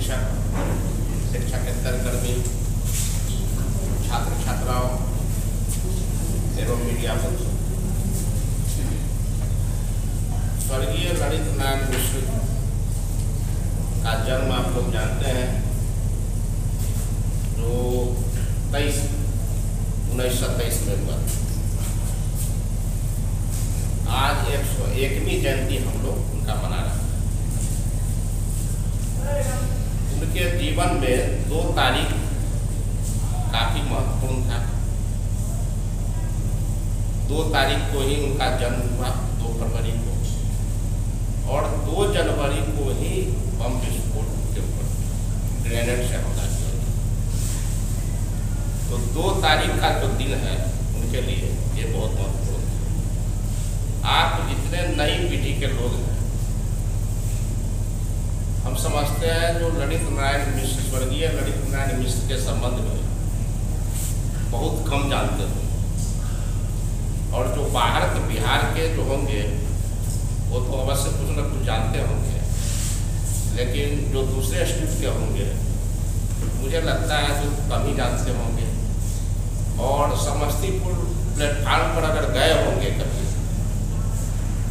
शिक्षक, शिक्षकेतर कर्मी, छात्र छात्राओं एवं मीडिया बंधु, स्वर्गीय ललित नारायण मिश्र का जन्म आप लोग जानते हैं, जो 1923 में हुआ। आज 101वीं जयंती हम लोग उनका मना रहे हैं। उनके जीवन में 2 तारीख काफी महत्वपूर्ण था। 2 तारीख को ही उनका जन्म हुआ, 2 फरवरी को, और 2 जनवरी को ही बम विस्फोट के ऊपर ग्रेनेड से हमला किया। तो 2 तारीख का जो दिन है उनके लिए ये बहुत महत्वपूर्ण है। आप जितने नई पीढ़ी के लोग हैं, हम समझते हैं जो ललित नारायण मिश्र, स्वर्गीय ललित नारायण मिश्र के संबंध में बहुत कम जानते हैं, और जो बाहर के बिहार के जो होंगे वो तो अवश्य कुछ न कुछ जानते होंगे, लेकिन जो दूसरे स्टेट के होंगे मुझे लगता है जो कम ही जानते होंगे। और समस्तीपुर प्लेटफार्म पर अगर गए होंगे कभी,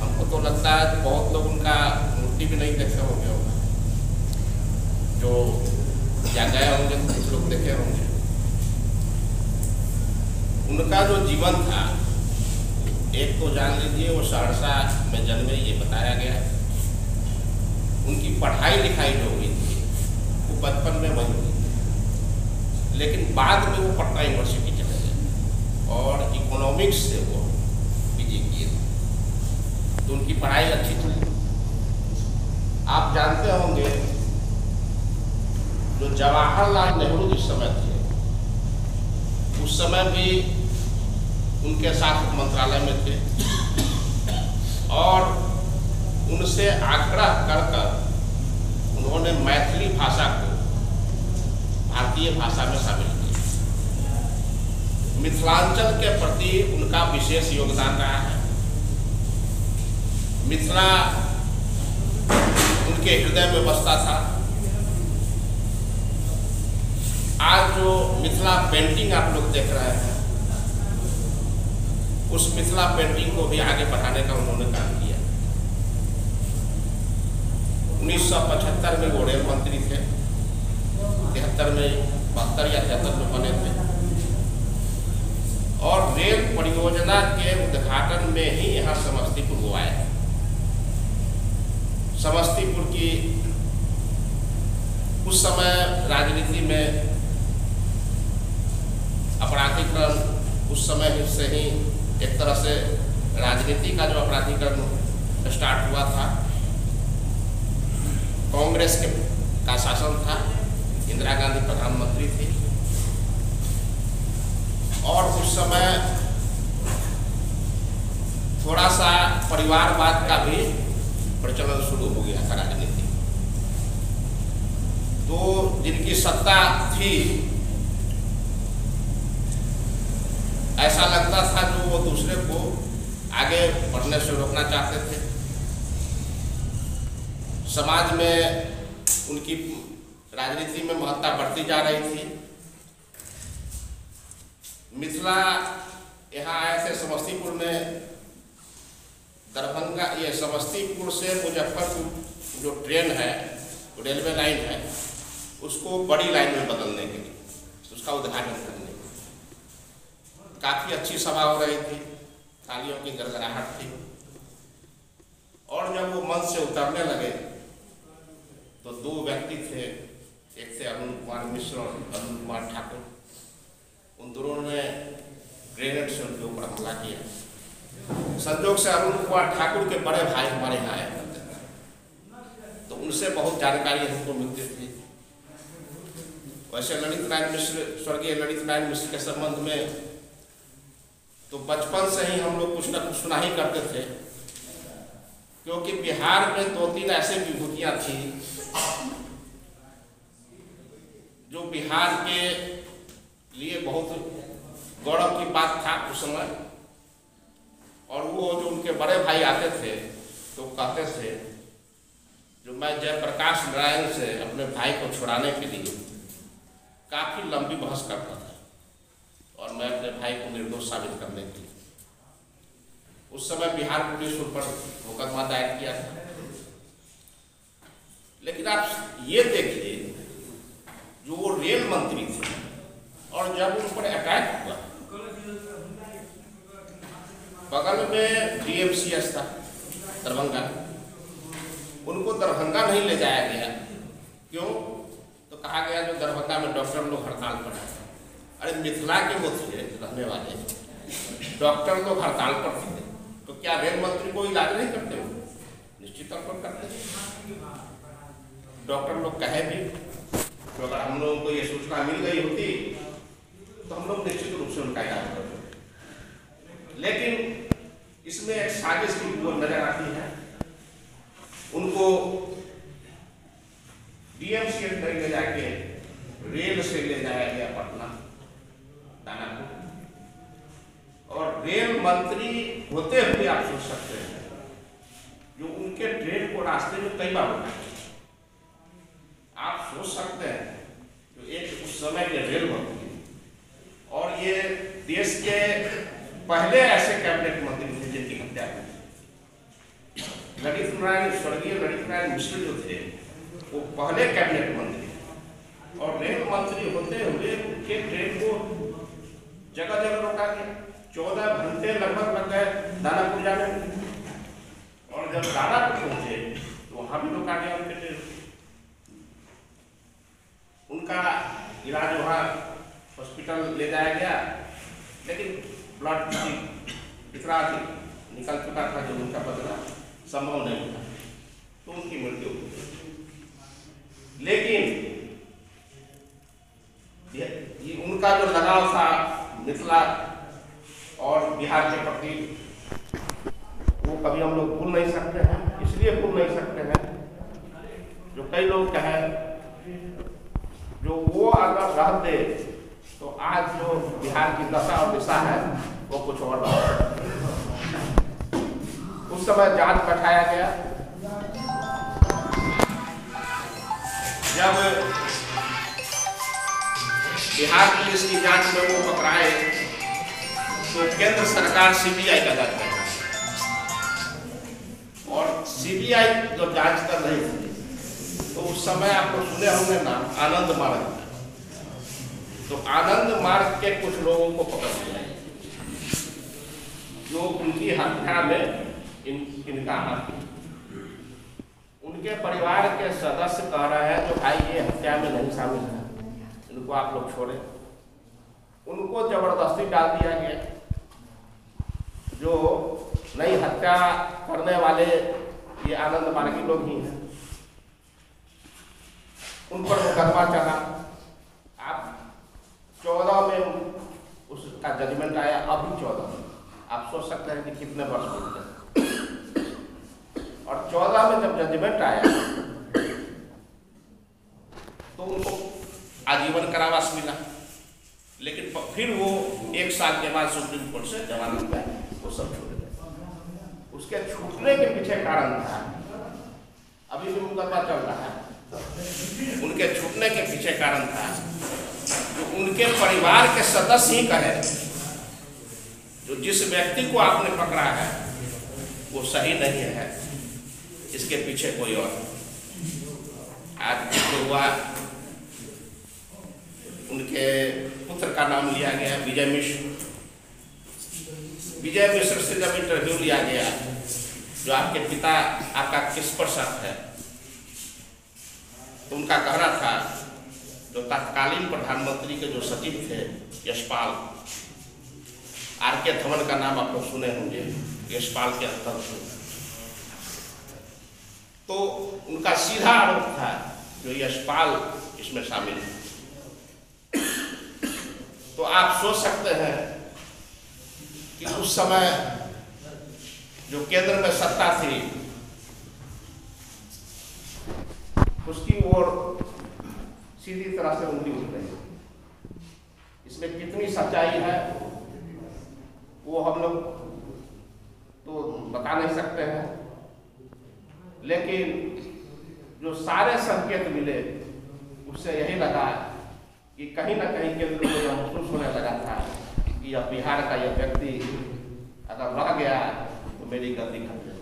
हमको तो लगता है कि बहुत लोग उनका मूर्ति भी नहीं देखे होंगे, जो या गए होंगे तो कुछ लोग देखे होंगे। उनका जो जीवन था, एक तो जान लीजिए वो सहरसा में जन्मे, ये बताया गया। उनकी पढ़ाई लिखाई जो हुई थी वो बचपन में वही हुई, लेकिन बाद में वो पटना यूनिवर्सिटी चले गए और इकोनॉमिक्स से वो पीजी किए। तो उनकी पढ़ाई अच्छी थी। आप जानते होंगे जो जवाहरलाल नेहरू जिस समय थे, उस समय भी उनके साथ मंत्रालय में थे, और उनसे आग्रह कर उन्होंने मैथिली भाषा को भारतीय भाषा में शामिल किया। मिथिलांचल के प्रति उनका विशेष योगदान रहा है। मिथिला उनके हृदय में बसता था। आज जो मिथिला पेंटिंग आप लोग देख रहे हैं, उस मिथिला पेंटिंग को भी आगे बढ़ाने का उन्होंने काम किया। 1975 में वो रेल मंत्री थे, 73 में 72 या 73 में बने थे, और रेल परियोजना के उद्घाटन में ही यहाँ समस्तीपुर वो आए। समस्तीपुर की उस समय राजनीति में अपराधीकरण, उस समय से ही एक तरह से राजनीति का जो अपराधीकरण स्टार्ट हुआ था। कांग्रेस का शासन था, इंदिरा गांधी प्रधानमंत्री थी, और उस समय थोड़ा सा परिवारवाद का भी प्रचलन शुरू हो गया था राजनीति। तो जिनकी सत्ता थी, ऐसा लगता था जो वो दूसरे को आगे बढ़ने से रोकना चाहते थे। समाज में उनकी राजनीति में महत्ता बढ़ती जा रही थी। मिथिला यहाँ आए थे समस्तीपुर में। दरभंगा, ये समस्तीपुर से मुजफ्फरपुर जो ट्रेन है, रेलवे लाइन है, उसको बड़ी लाइन में बदलने के लिए, उसका उद्घाटन करने के लिए काफ़ी अच्छी सभा हो रही थी, तालियों की गड़गड़ाहट थी। और जब वो मंच से उतरने लगे तो 2 व्यक्ति थे, एक थे अरुण कुमार मिश्र और अरुण कुमार ठाकुर। उन दोनों ने ग्रेनेड से उनके ऊपर हमला किया। संजोग से अरुण कुमार ठाकुर के बड़े भाई हमारे यहाँ आए, तो उनसे बहुत जानकारी हमको मिलती थी। वैसे ललित नारायण मिश्र, स्वर्गीय ललित नारायण मिश्र के संबंध में तो बचपन से ही हम लोग कुछ न कुछ सुना ही करते थे, क्योंकि बिहार में 2-3 ऐसे विभूतियाँ थी जो बिहार के लिए बहुत गौरव की बात था उस समय। और वो जो उनके बड़े भाई आते थे तो कहते थे जो मैं जयप्रकाश नारायण से अपने भाई को छुड़ाने के लिए काफ़ी लंबी बहस करता था और मैं अपने भाई को निर्दोष साबित करने के लिए उस समय बिहार पुलिस पर मुकदमा दायर किया था। लेकिन आप ये देखिए, जो वो रेल मंत्री थे और जब उन पर अटैक हुआ, बगल में DMCS था दरभंगा, उनको दरभंगा नहीं ले जाया गया। क्यों? तो कहा गया जो दरभंगा में डॉक्टर लोग हड़ताल पर हैं। अरे मिथिला के वो थे रहने वाले डॉक्टर लोग हड़ताल पर थे, तो क्या रेल मंत्री को इलाज नहीं करते हो? निश्चित तौर पर करते हैं। डॉक्टर लोग कहे भी, तो अगर हम लोगों को ये सूचना मिल गई होती तो हम लोग निश्चित रूप से उनका इलाज करते। लेकिन इसमें एक साजिश की वो नजर आती है। उनको DMCS नहीं ले जाके रेल से ले जाया गया पटना दानापुर, और रेल मंत्री होते हुए आप सोच सकते हैं जो उनके ट्रेन को रास्ते में कई बार उठाए। आप सोच सकते हैं जो एक उस समय के रेल मंत्री और ये देश के पहले ऐसे कैबिनेट मंत्री थे जिनकी हत्या हुई। ललित नारायण, स्वर्गीय ललित नारायण मिश्र जो थे वो पहले कैबिनेट मंत्री, और रेल मंत्री होते हुए उनके ट्रेन को जगह जगह रोका गया। 14 घंटे लगभग लग गए दानापुर जाने में, और जब दानापुर पहुंचे तो वहां भी रोका गया उनके ट्रेन। उनका इलाज वहाँ हॉस्पिटल ले जाया गया, लेकिन ब्लड इतना निकल चुका था जो उनका बदला संभव नहीं था, तो उनकी मृत्यु हुई। लेकिन ये उनका जो लगाव था मिथिला और बिहार के प्रति, वो कभी हम लोग भूल नहीं सकते हैं। इसलिए भूल नहीं सकते हैं जो कई लोग कहें जो वो अगर रहते तो आज जो बिहार की दशा और दिशा है वो कुछ और है। उस समय जांच बैठाया गया, जब बिहार पुलिस की जांच में वो पकड़ाए तो केंद्र सरकार CBI का जांच बैठा, और CBI जो जांच कर रही थी तो उस समय आपको सुने होंगे नाम आनंद मार्ग। तो आनंद मार्ग के कुछ लोगों को पकड़ लिया जो उनकी हत्या में इनका हाथ। उनके परिवार के सदस्य कह रहे हैं जो भाई ये हत्या में नहीं शामिल है, इनको आप लोग छोड़े। उनको जबरदस्ती डाल दिया गया। जो नई हत्या करने वाले ये आनंद मार्गी लोग ही हैं, उन पर मुकदमा चला। आप 14 में उसका जजमेंट आया, अभी 14 में आप सोच सकते हैं कि कितने वर्ष बीत गए। और 14 में जब जजमेंट आया तो उनको आजीवन कारावास मिला, लेकिन फिर वो 1 साल के बाद सुप्रीम कोर्ट से जमानत में वो सब छोड़ गए। उसके छूटने के पीछे कारण था, अभी भी मुकदमा चल रहा है। उनके छूटने के पीछे कारण था जो उनके परिवार के सदस्य ही कहे जो जिस व्यक्ति को आपने पकड़ा है वो सही नहीं है, इसके पीछे कोई और। आज जो हुआ उनके पुत्र का नाम लिया गया विजय मिश्र। विजय मिश्र से जब इंटरव्यू लिया गया जो आपके पिता आपका किस पर शक है, तो उनका कहना था जो तत्कालीन प्रधानमंत्री के जो सचिव थे यशपाल, RK धवन का नाम आप लोग सुने होंगे, यशपाल के अंतर थे। तो उनका सीधा आरोप था जो यशपाल इसमें शामिल है। तो आप सोच सकते हैं कि उस समय जो केंद्र में सत्ता थी उसकी ओर सीधी तरह से उंगली उठ रही। इसमें कितनी सच्चाई है वो हम लोग तो बता नहीं सकते हैं, लेकिन जो सारे संकेत मिले उससे यही लगा कि कहीं ना कहीं केंद्र को यह महसूस होने लगा था कि यह बिहार का यह व्यक्ति अगर रह गया तो मेरी गलती खत्म।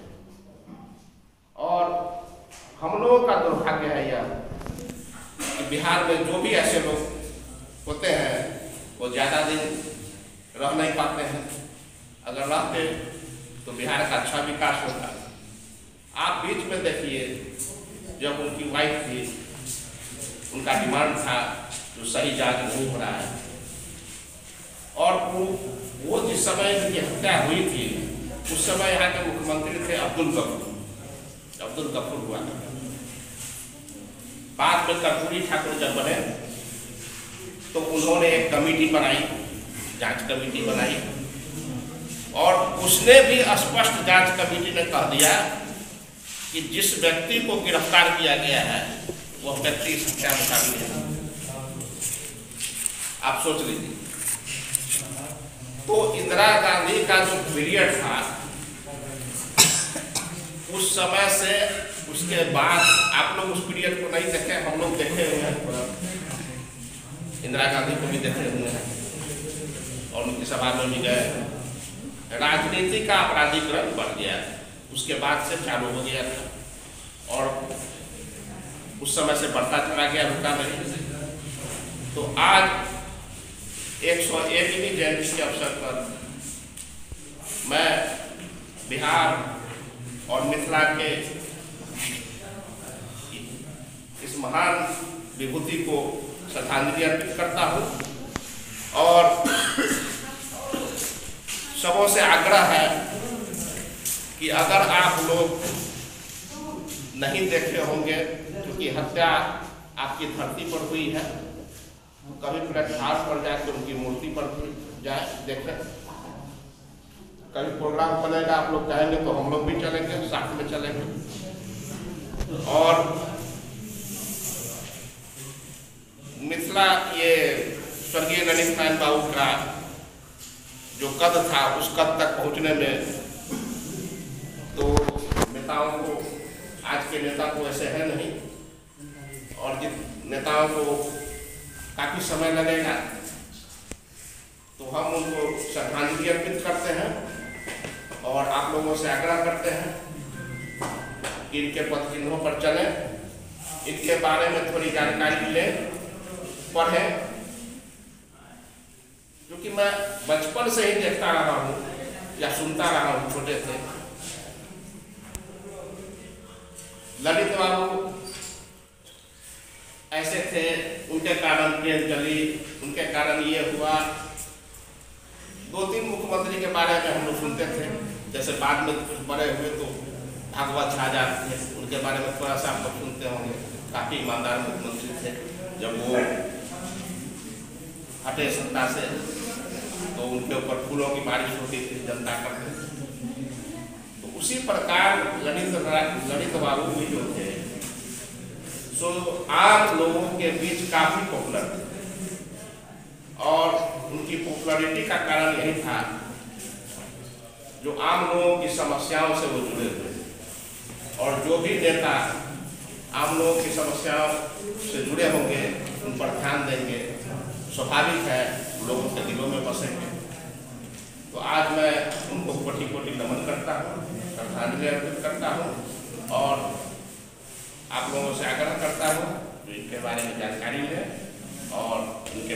और हम लोगों का दुर्भाग्य है यह कि बिहार में जो भी ऐसे लोग होते हैं वो ज़्यादा दिन रह नहीं पाते हैं। अगर रहते तो बिहार का अच्छा विकास होता। आप बीच में देखिए, जब उनकी वाइफ थी, उनका डिमांड था जो सही जांच नहीं हो रहा है, और वो जिस समय उनकी हत्या हुई थी उस समय यहाँ के मुख्यमंत्री थे अब्दुल गफूर हुआ। बाद में कर्पूरी ठाकुर जब बने तो उन्होंने एक कमेटी बनाई, जांच कमेटी बनाई, और उसने भी स्पष्ट जांच कमेटी ने कह दिया कि जिस व्यक्ति को गिरफ्तार किया गया है वह व्यक्ति इस हत्या में शामिल है। आप सोच लीजिए। तो इंदिरा गांधी का जो पीरियड था उस समय से उसके बाद, आप लोग उस पीरियड को नहीं देखे, हम लोग देखे हुए हैं, इंदिरा गांधी को भी देखे हुए हैं और उनकी सभा में भी गए। राजनीति का अपराधीकरण बढ़ गया, उसके बाद से चालू हो गया था और उस समय से बढ़ता चला गया, रुका नहीं। तो आज 101वीं जयंती के अवसर पर मैं बिहार और मिथिला के इस महान विभूति को श्रद्धांजलि अर्पित करता हूँ और सबों से आग्रह है कि अगर आप लोग नहीं देखे होंगे, क्योंकि हत्या आपकी धरती पर हुई है, तो कभी प्लेटफार्म पर जाकर उनकी मूर्ति पर जाए देखें। कभी प्रोग्राम बनेगा, आप लोग कहेंगे तो हम लोग भी चलेंगे, साथ में चलेंगे। और मिथिला, ये स्वर्गीय ललित नारायण बाबू का जो कद था उस कद तक पहुंचने में तो नेताओं को, आज के नेता को ऐसे है नहीं, और जिन नेताओं को काफी समय लगेगा, तो हम उनको श्रद्धांजलि अर्पित करते हैं और आप लोगों से आग्रह करते हैं कि इनके पद चिन्हों पर चलें, इनके बारे में थोड़ी जानकारी लें, पढ़ें, क्योंकि मैं बचपन से ही देखता रहा हूँ या सुनता रहा हूँ। छोटे से ललित बाबू ऐसे थे, उनके कारण ट्रेन चली, उनके कारण ये हुआ। 2-3 मुख्यमंत्री के बारे में हम लोग सुनते थे, जैसे बाद में कुछ बड़े हुए तो भागवत झाजा थे, उनके बारे में थोड़ा सा आप लोग सुनते होंगे। काफी ईमानदार मुख्यमंत्री थे। जब वो हटे सत्ता से तो उनके ऊपर फूलों की बारिश होती थी जनता करते। तो उसी प्रकार ललित बाबू भी जो थे सो आम लोगों के बीच काफी पॉपुलर थे, और उनकी पॉपुलैरिटी का कारण यही था जो आम लोगों की समस्याओं से वो जुड़े हुए, और जो भी नेता आम लोगों की समस्याओं से जुड़े होंगे उन पर ध्यान देंगे, स्वाभाविक है लोगों के दिलों में बसेंगे। तो आज मैं उनको कोटि-कोटि नमन करता हूँ, श्रद्धांजलि अर्पित करता हूँ और आप लोगों से आग्रह करता हूँ कि इनके बारे में जानकारी लें और इनके